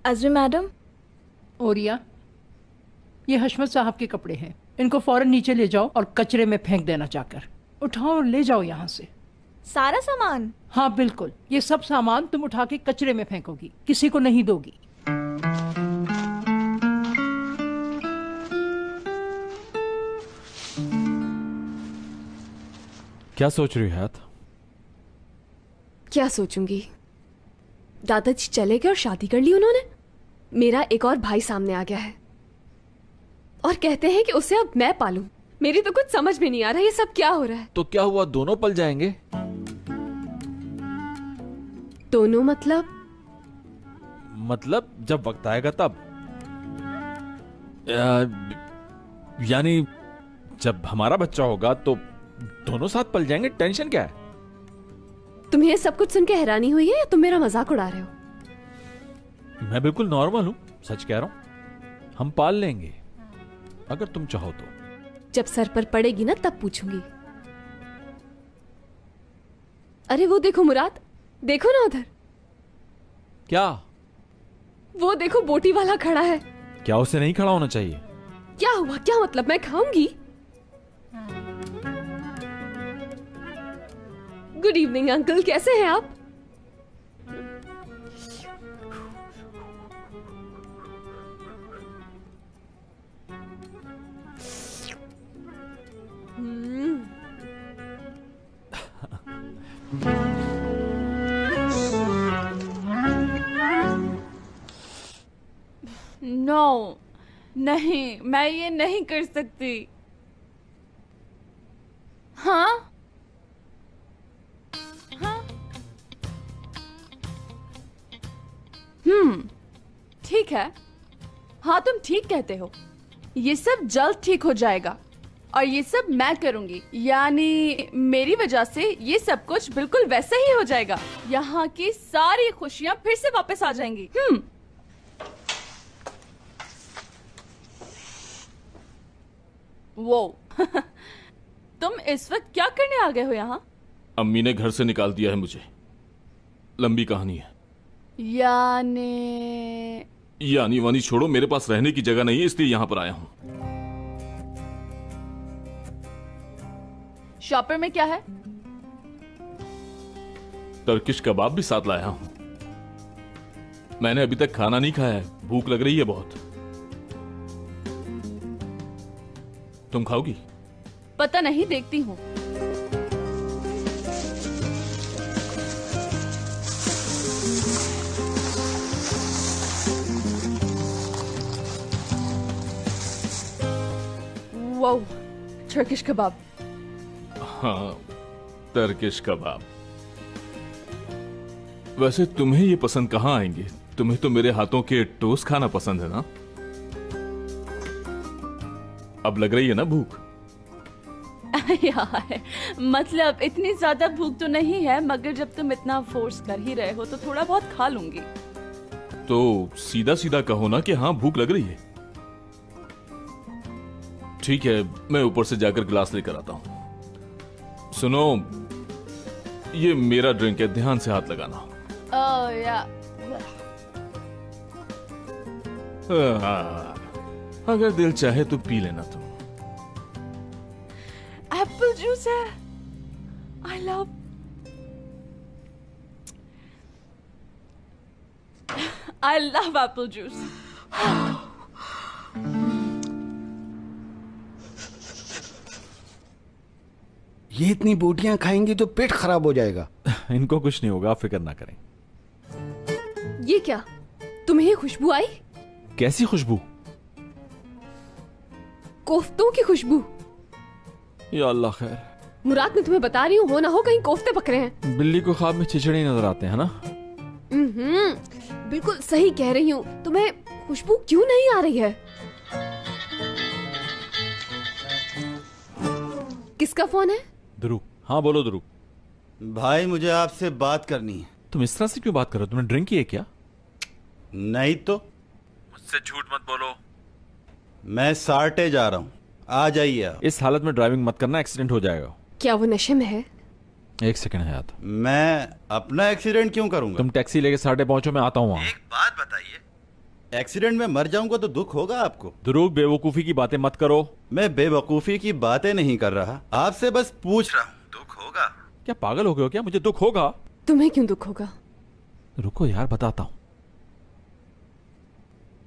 अज़मी madam. ओरिया, ये हशमत साहब के कपड़े हैं, इनको फौरन नीचे ले जाओ और कचरे में फेंक देना जाकर। उठाओ और ले जाओ यहाँ से। सारा सामान? हाँ बिल्कुल, ये सब सामान तुम उठा के कचरे में फेंकोगी, किसी को नहीं दोगी। क्या सोच रही हो हयात? क्या सोचूंगी, दादाजी चले गए और शादी कर ली उन्होंने। मेरा एक और भाई सामने आ गया है और कहते हैं कि उसे अब मैं पालूं। मेरी तो कुछ समझ में नहीं आ रहा ये सब क्या हो रहा है। तो क्या हुआ, दोनों पल जाएंगे? दोनों मतलब जब वक्त आएगा तब। यानी जब हमारा बच्चा होगा तो दोनों साथ पल जाएंगे। टेंशन क्या है? तुम्हें ये सब कुछ सुन के हैरानी हुई है या तुम मेरा मजाक उड़ा रहे हो? मैं बिल्कुल नॉर्मल हूं, सच कह रहा हूं। हम पाल लेंगे अगर तुम चाहो तो। जब सर पर पड़ेगी ना तब पूछूंगी। अरे वो देखो मुराद, देखो ना उधर। क्या? वो देखो बोटी वाला खड़ा है। क्या उसे नहीं खड़ा होना चाहिए? क्या हुआ, क्या मतलब? मैं खाऊंगी। गुड इवनिंग अंकल, कैसे हैं आप? नो, नहीं, मैं ये नहीं कर सकती। हाँ हाँ, ठीक है। हाँ, तुम ठीक कहते हो। ये सब जल्द ठीक हो जाएगा और ये सब मैं करूंगी, यानी मेरी वजह से ये सब कुछ बिल्कुल वैसे ही हो जाएगा। यहाँ की सारी खुशियाँ फिर से वापस आ जाएंगी। वो तुम इस वक्त क्या करने आ गए हो यहाँ? अम्मी ने घर से निकाल दिया है मुझे। लंबी कहानी है। यानी वानी छोड़ो, मेरे पास रहने की जगह नहीं है, इसलिए यहाँ पर आया हूँ। शॉपर में क्या है? टर्किश कबाब भी साथ लाया हूँ। मैंने अभी तक खाना नहीं खाया है, भूख लग रही है बहुत। तुम खाओगी? पता नहीं, देखती हूँ। वो टर्किश कबाब। हाँ, टर्किश कबाब। वैसे तुम्हें ये पसंद कहाँ आएंगे? तुम्हें तो मेरे हाथों के टोस्ट खाना पसंद है ना? अब लग रही है ना भूख? यार, मतलब इतनी ज्यादा भूख तो नहीं है, मगर जब तुम इतना फोर्स कर ही रहे हो तो थोड़ा बहुत खा लूंगी। तो सीधा सीधा कहो ना कि हाँ भूख लग रही है। ठीक है, मैं ऊपर से जाकर गिलास लेकर आता हूं। सुनो, ये मेरा ड्रिंक है, ध्यान से हाथ लगाना। अगर दिल चाहे तो पी लेना तुम। एप्पल जूस है। I love apple juice. ये इतनी बोटियां खाएंगी तो पेट खराब हो जाएगा। इनको कुछ नहीं होगा, आप फिक्र ना करें। ये क्या, तुम्हें ये खुशबू आई? कैसी खुशबू? कोफ्तों की खुशबू। या अल्लाह खैर। मुराद, मैं तुम्हें बता रही हूँ, हो ना हो कहीं कोफ्ते पक रहे हैं। बिल्ली को ख्वाब में चिचड़े नजर आते हैं ना? बिल्कुल सही कह रही हूँ। तुम्हें खुशबू क्यों नहीं आ रही है? किसका फोन है? ध्रुव। हाँ बोलो ध्रुव। भाई, मुझे आपसे बात करनी है। तुम इस तरह से क्यों बात कर रहे हो? तुमने ड्रिंक की है क्या? नहीं तो। मुझसे झूठ मत बोलो। मैं सार्टे जा रहा हूँ, आ जाइए आप। इस हालत में ड्राइविंग मत करना, एक्सीडेंट हो जाएगा। क्या वो नशे में है? एक सेकंड है यार। मैं अपना एक्सीडेंट क्यों करूंगा? तुम टैक्सी लेके साढ़े पहुंचो, मैं आता हूँ वहां। एक बात बताइए, एक्सीडेंट में मर जाऊंगा तो दुख होगा आपको? ध्रुव, बेवकूफी की बातें मत करो। मैं बेवकूफी की बातें नहीं कर रहा, आपसे बस पूछ रहा हूँ, दुख होगा? क्या पागल हो गए हो क्या? मुझे दुख होगा। तुम्हें क्यों दुख होगा? रुको यार, बताता हूं।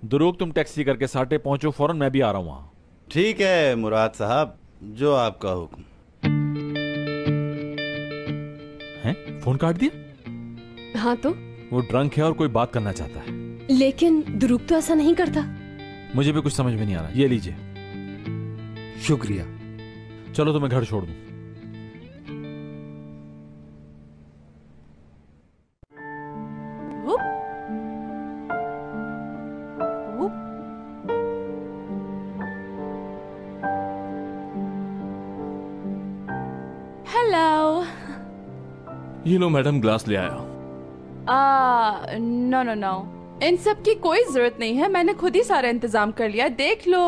ध्रुव, तुम टैक्सी करके साटे पहुंचो फौरन, मैं भी आ रहा हूं वहां। ठीक है मुराद साहब, जो आपका हुक्म। हैं? फोन काट दिया? हाँ तो? वो ड्रंक है और कोई बात करना चाहता है। लेकिन ध्रुव तो ऐसा नहीं करता। मुझे भी कुछ समझ में नहीं आ रहा। ये लीजिए। शुक्रिया। चलो तो मैं घर छोड़ दूं। हेलो। ये लो मैडम, ग्लास ले आया। नो नो नो, इन सब की कोई जरूरत नहीं है, मैंने खुद ही सारा इंतजाम कर लिया, देख लो।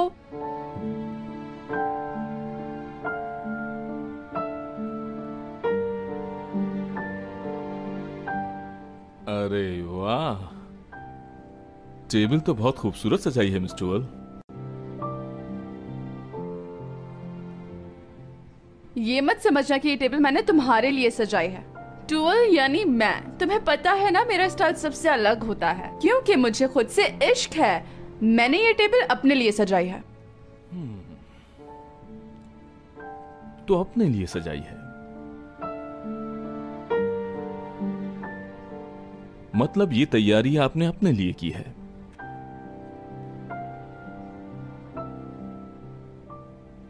अरे वाह, टेबल तो बहुत खूबसूरत सजाई है मिस्टर वल। ये मत समझना कि ये टेबल मैंने तुम्हारे लिए सजाई है। टूल यानी मैं, तुम्हें पता है ना मेरा स्टाइल सबसे अलग होता है क्योंकि मुझे खुद से इश्क है। मैंने ये टेबल अपने लिए सजाई है। तो अपने लिए सजाई है, मतलब ये तैयारी आपने अपने लिए की है।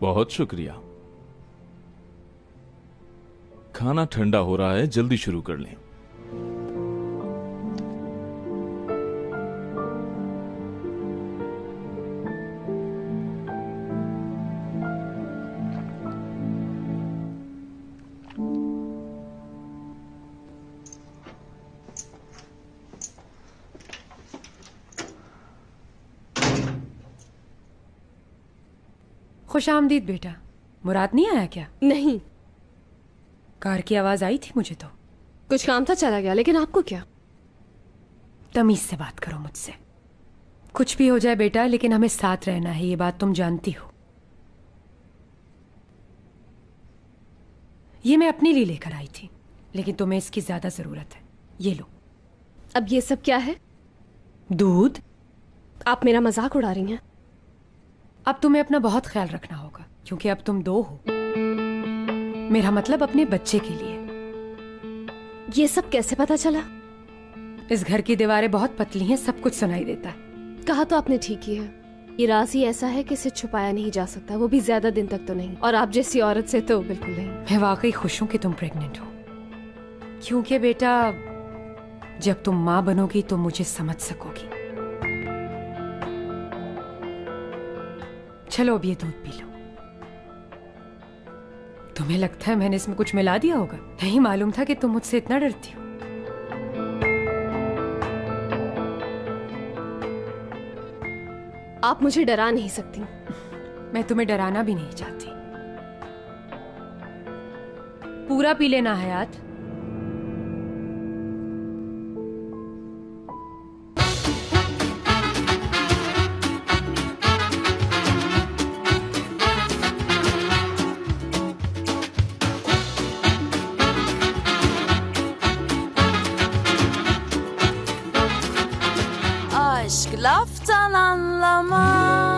बहुत शुक्रिया। खाना ठंडा हो रहा है, जल्दी शुरू कर लें। खुशामदीद बेटा। मुराद नहीं आया क्या? नहीं, कार की आवाज आई थी मुझे तो। कुछ काम था, चला गया। लेकिन आपको क्या? तमीज से बात करो मुझसे। कुछ भी हो जाए बेटा, लेकिन हमें साथ रहना है, ये बात तुम जानती हो। ये मैं अपने लिए लेकर आई थी, लेकिन तुम्हें इसकी ज्यादा जरूरत है। ये लो। अब ये सब क्या है? दूध। आप मेरा मजाक उड़ा रही हैं? अब तुम्हें अपना बहुत ख्याल रखना होगा क्योंकि अब तुम दो हो। मेरा मतलब अपने बच्चे के लिए। ये सब कैसे पता चला? इस घर की दीवारें बहुत पतली हैं, सब कुछ सुनाई देता है। कहा तो आपने ठीक ही है। ये राज ही ऐसा है कि इसे छुपाया नहीं जा सकता, वो भी ज्यादा दिन तक तो नहीं, और आप जैसी औरत से तो बिल्कुल नहीं। मैं वाकई खुश हूं कि तुम प्रेग्नेंट हो, क्योंकि बेटा जब तुम माँ बनोगी तो मुझे समझ सकोगी। चलो अब ये दूध पी लो। तुम्हें लगता है मैंने इसमें कुछ मिला दिया होगा? नहीं मालूम था कि तुम मुझसे इतना डरती हो। आप मुझे डरा नहीं सकती। मैं तुम्हें डराना भी नहीं चाहती। पूरा पी लेना हयात। Aşk laftan anlamaz.